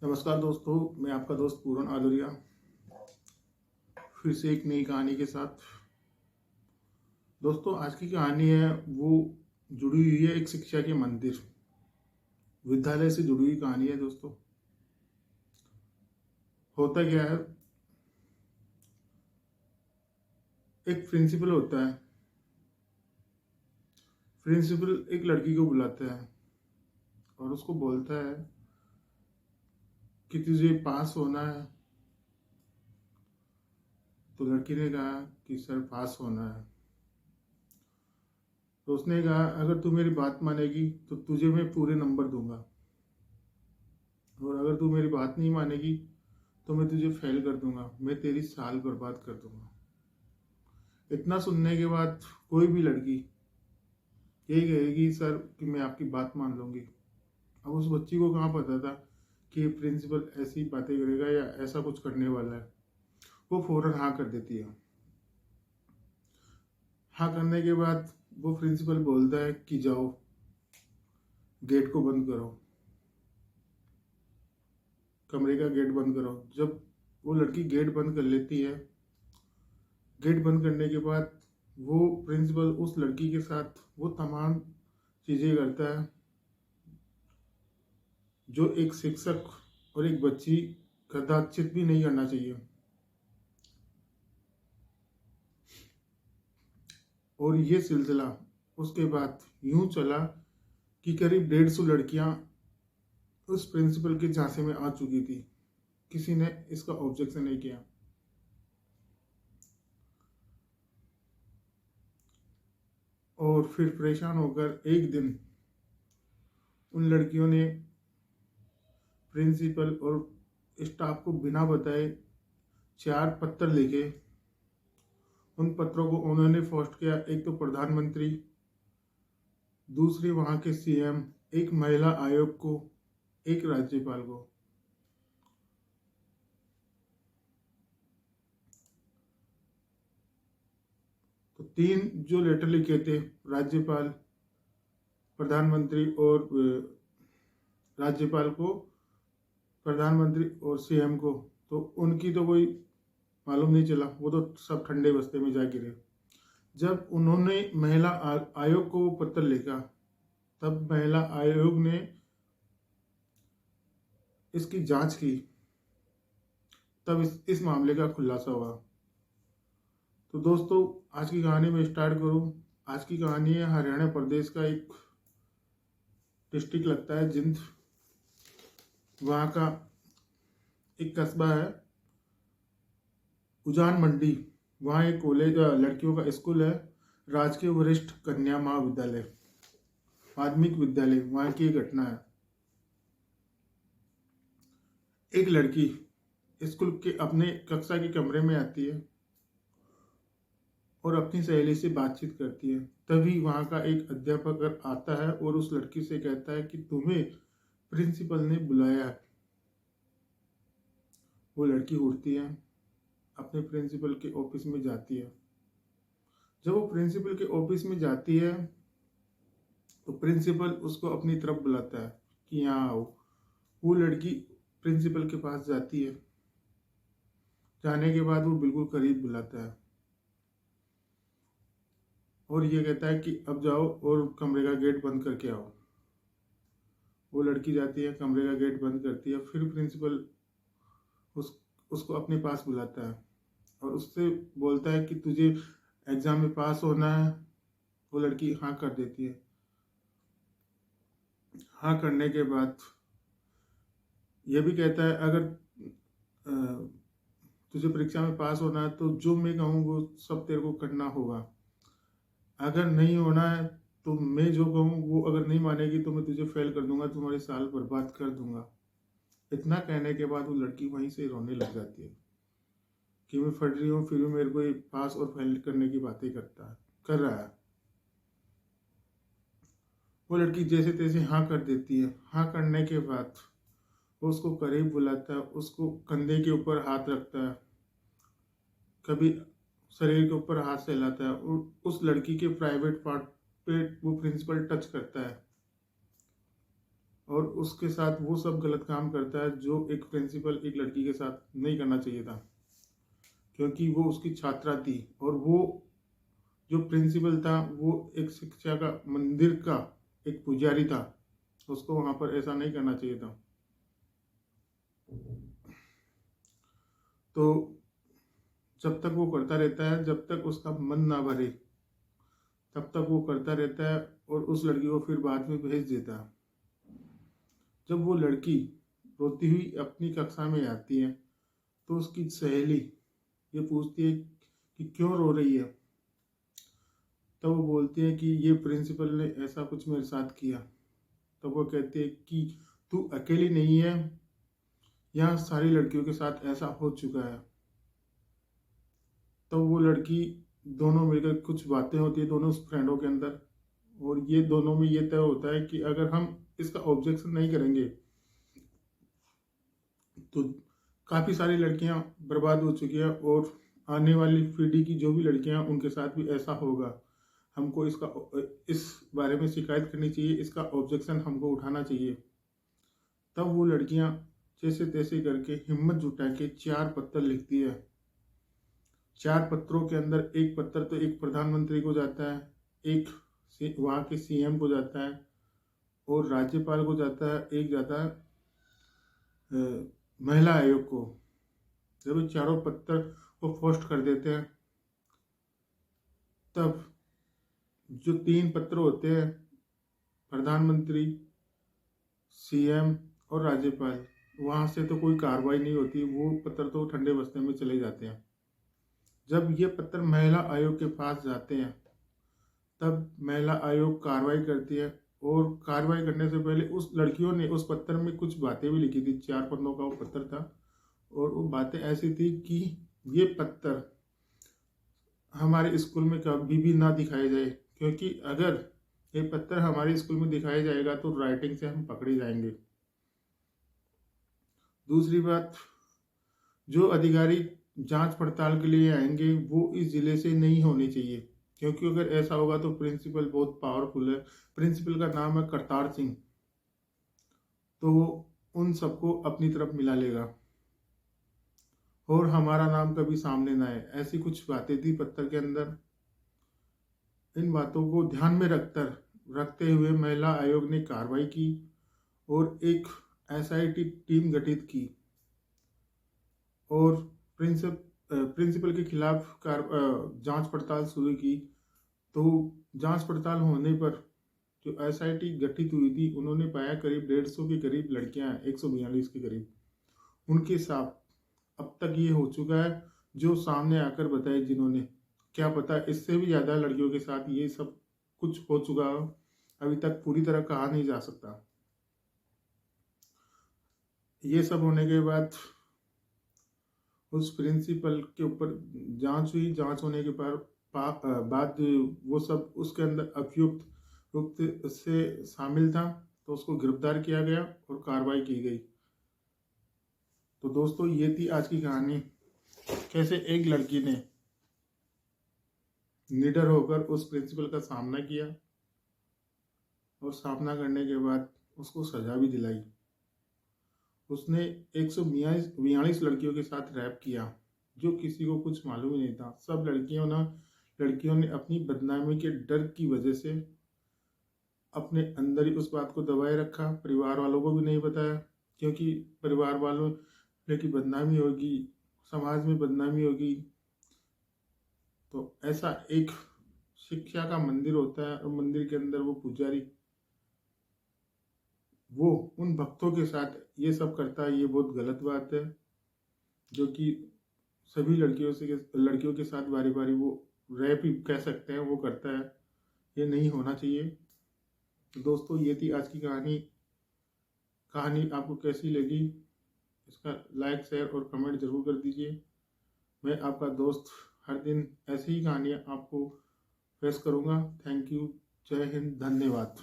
नमस्कार दोस्तों, मैं आपका दोस्त पूरन आलूरिया फिर से एक नई कहानी के साथ। दोस्तों, आज की कहानी है वो जुड़ी हुई है एक शिक्षा के मंदिर विद्यालय से जुड़ी हुई कहानी है। दोस्तों, होता क्या है, एक प्रिंसिपल होता है। प्रिंसिपल एक लड़की को बुलाता है और उसको बोलता है कि तुझे पास होना है। तो लड़की ने कहा कि सर पास होना है। तो उसने कहा अगर तू मेरी बात मानेगी तो तुझे मैं पूरे नंबर दूंगा, और अगर तू मेरी बात नहीं मानेगी तो मैं तुझे फेल कर दूंगा, मैं तेरी साल बर्बाद कर दूंगा। इतना सुनने के बाद कोई भी लड़की यही कहेगी सर कि मैं आपकी बात मान लूंगी। अब उस बच्ची को कहाँ पता था कि प्रिंसिपल ऐसी बातें करेगा या ऐसा कुछ करने वाला है। वो फौरन हाँ कर देती है। हाँ करने के बाद वो प्रिंसिपल बोलता है कि जाओ गेट को बंद करो, कमरे का गेट बंद करो। जब वो लड़की गेट बंद कर लेती है, गेट बंद करने के बाद वो प्रिंसिपल उस लड़की के साथ वो तमाम चीज़ें करता है जो एक शिक्षक और एक बच्ची कदाचित भी नहीं करना चाहिए। और ये सिलसिला उसके बाद यूं चला कि करीब 150 लड़कियां उस प्रिंसिपल के झांसे में आ चुकी थी। किसी ने इसका ऑब्जेक्शन नहीं किया। और फिर परेशान होकर एक दिन उन लड़कियों ने प्रिंसिपल और स्टाफ को बिना बताए 4 पत्र लिखे। उन पत्रों को उन्होंने पोस्ट किया, एक तो प्रधानमंत्री, दूसरी वहाँ के सीएम, एक महिला आयोग को, एक राज्यपाल को। तो 3 जो लेटर लिखे थे, राज्यपाल, प्रधानमंत्री और राज्यपाल को, प्रधानमंत्री और सीएम को, तो उनकी तो कोई मालूम नहीं चला, वो तो सब ठंडे बस्ते में जा गिरे। जब उन्होंने महिला आयोग को वो पत्र लिखा, तब महिला आयोग ने इसकी जांच की, तब इस मामले का खुलासा हुआ। तो दोस्तों, आज की कहानी में स्टार्ट करूं। आज की कहानी है हरियाणा प्रदेश का एक डिस्ट्रिक्ट लगता है जिंद। वहाँ का एक कस्बा है उजान मंडी। वहाँ एक कॉलेज, लड़कियों का स्कूल है, राजकीय वरिष्ठ कन्या महाविद्यालय माध्यमिक विद्यालय। वहाँ की एक घटना है। एक लड़की स्कूल के अपने कक्षा के कमरे में आती है और अपनी सहेली से बातचीत करती है। तभी वहाँ का एक अध्यापक आता है और उस लड़की से कहता है कि तुम्हें प्रिंसिपल ने बुलाया है। वो लड़की उठती है, अपने प्रिंसिपल के ऑफिस में जाती है। जब वो प्रिंसिपल के ऑफिस में जाती है तो प्रिंसिपल उसको अपनी तरफ बुलाता है कि यहाँ आओ। वो लड़की प्रिंसिपल के पास जाती है। जाने के बाद वो बिल्कुल करीब बुलाता है और ये कहता है कि अब जाओ और कमरे का गेट बंद करके आओ। वो लड़की जाती है, कमरे का गेट बंद करती है। फिर प्रिंसिपल उसको अपने पास बुलाता है और उससे बोलता है कि तुझे एग्जाम में पास होना है। वो लड़की हाँ कर देती है। हाँ करने के बाद यह भी कहता है अगर तुझे परीक्षा में पास होना है तो जो मैं कहूँ वो सब तेरे को करना होगा। अगर नहीं होना है तो मैं जो कहूँ वो अगर नहीं मानेगी तो मैं तुझे फेल कर दूंगा, तुम्हारी साल बर्बाद कर दूंगा। इतना कहने के बाद वो लड़की वहीं से रोने लग जाती है कि मैं पढ़ रही हूँ फिर भी मेरे को पास और फेल करने की बातें कर रहा है। वो लड़की जैसे तैसे हाँ कर देती है। हाँ करने के बाद वो उसको करीब बुलाता है, उसको कंधे के ऊपर हाथ रखता है, कभी शरीर के ऊपर हाथ सहलाता है और उस लड़की के प्राइवेट पार्ट पे वो प्रिंसिपल टच करता है। और उसके साथ वो सब गलत काम करता है जो एक प्रिंसिपल एक लड़की के साथ नहीं करना चाहिए था, क्योंकि वो उसकी छात्रा थी और वो जो प्रिंसिपल था वो एक शिक्षा का मंदिर का एक पुजारी था, उसको वहां पर ऐसा नहीं करना चाहिए था। तो जब तक वो करता रहता है, जब तक उसका मन ना भरे, तब तक वो करता रहता है और उस लड़की को फिर बाद में भेज देता है। जब वो लड़की रोती हुई अपनी कक्षा में आती है तो उसकी सहेली ये पूछती है कि क्यों रो रही है। तब वो बोलती है कि ये प्रिंसिपल ने ऐसा कुछ मेरे साथ किया। तब वो कहती है कि तू अकेली नहीं है, यहाँ सारी लड़कियों के साथ ऐसा हो चुका है। तब वो लड़की, दोनों मिलकर कुछ बातें होती है दोनों फ्रेंडों के अंदर, और ये दोनों में ये तय होता है कि अगर हम इसका ऑब्जेक्शन नहीं करेंगे तो काफ़ी सारी लड़कियां बर्बाद हो चुकी है और आने वाली पीढ़ी की जो भी लड़कियां उनके साथ भी ऐसा होगा। हमको इस बारे में शिकायत करनी चाहिए, इसका ऑब्जेक्शन हमको उठाना चाहिए। तब वो लड़कियां जैसे तैसे करके हिम्मत जुटा के 4 पत्र लिखती है। 4 पत्रों के अंदर एक पत्र तो एक प्रधानमंत्री को जाता है, एक वहाँ के सीएम को जाता है और राज्यपाल को जाता है, एक जाता है महिला आयोग को। जब ये चारों पत्र को पोस्ट कर देते हैं, तब जो 3 पत्र होते हैं, प्रधानमंत्री, सीएम और राज्यपाल, वहाँ से तो कोई कार्रवाई नहीं होती, वो पत्र तो ठंडे बस्ते में चले जाते हैं। जब ये पत्र महिला आयोग के पास जाते हैं, तब महिला आयोग कार्रवाई करती है और कार्रवाई करने से पहले उस लड़कियों ने उस पत्र में कुछ बातें भी लिखी थी। 4 पन्नों का वो पत्र था और वो बातें ऐसी थी कि ये पत्र हमारे स्कूल में कभी भी ना दिखाया जाए, क्योंकि अगर ये पत्र हमारे स्कूल में दिखाया जाएगा तो राइटिंग से हम पकड़े जाएंगे। दूसरी बात, जो अधिकारी जांच पड़ताल के लिए आएंगे वो इस जिले से नहीं होने चाहिए, क्योंकि अगर ऐसा होगा तो प्रिंसिपल बहुत पावरफुल है। प्रिंसिपल का नाम है करतार सिंह, तो वो उन सबको अपनी तरफ मिला लेगा और हमारा नाम कभी सामने ना आए। ऐसी कुछ बातें थी पत्र के अंदर। इन बातों को ध्यान में रखते हुए महिला आयोग ने कार्रवाई की और एक एसआईटी टीम गठित की और प्रिंसिपल के खिलाफ जांच पड़ताल शुरू की। तो जांच पड़ताल होने पर जो एसआईटी गठित हुई थी, उन्होंने पाया करीब 150 के करीब लड़कियां, 142 के करीब उनके साथ अब तक ये हो चुका है जो सामने आकर बताए जिन्होंने। क्या पता इससे भी ज़्यादा लड़कियों के साथ ये सब कुछ हो चुका हो, अभी तक पूरी तरह कहा नहीं जा सकता। ये सब होने के बाद उस प्रिंसिपल के ऊपर जांच हुई। जांच होने के बाद वो सब उसके अंदर अभियुक्त से शामिल था, तो उसको गिरफ्तार किया गया और कार्रवाई की गई। तो दोस्तों, ये थी आज की कहानी, कैसे एक लड़की ने निडर होकर उस प्रिंसिपल का सामना किया और सामना करने के बाद उसको सजा भी दिलाई। उसने 142 लड़कियों के साथ रैप किया, जो किसी को कुछ मालूम ही नहीं था। सब लड़कियों ने अपनी बदनामी के डर की वजह से अपने अंदर ही उस बात को दबाए रखा, परिवार वालों को भी नहीं बताया, क्योंकि परिवार वालों की बदनामी होगी, समाज में बदनामी होगी। तो ऐसा एक शिक्षा का मंदिर होता है और मंदिर के अंदर वो पुजारी वो उन भक्तों के साथ ये सब करता है, ये बहुत गलत बात है। जो कि सभी लड़कियों के साथ बारी बारी वो रैप ही कह सकते हैं वो करता है, ये नहीं होना चाहिए। तो दोस्तों, ये थी आज की कहानी आपको कैसी लगी इसका लाइक, शेयर और कमेंट जरूर कर दीजिए। मैं आपका दोस्त हर दिन ऐसी ही कहानियाँ आपको पेश करूँगा। Thank you. जय हिंद। धन्यवाद।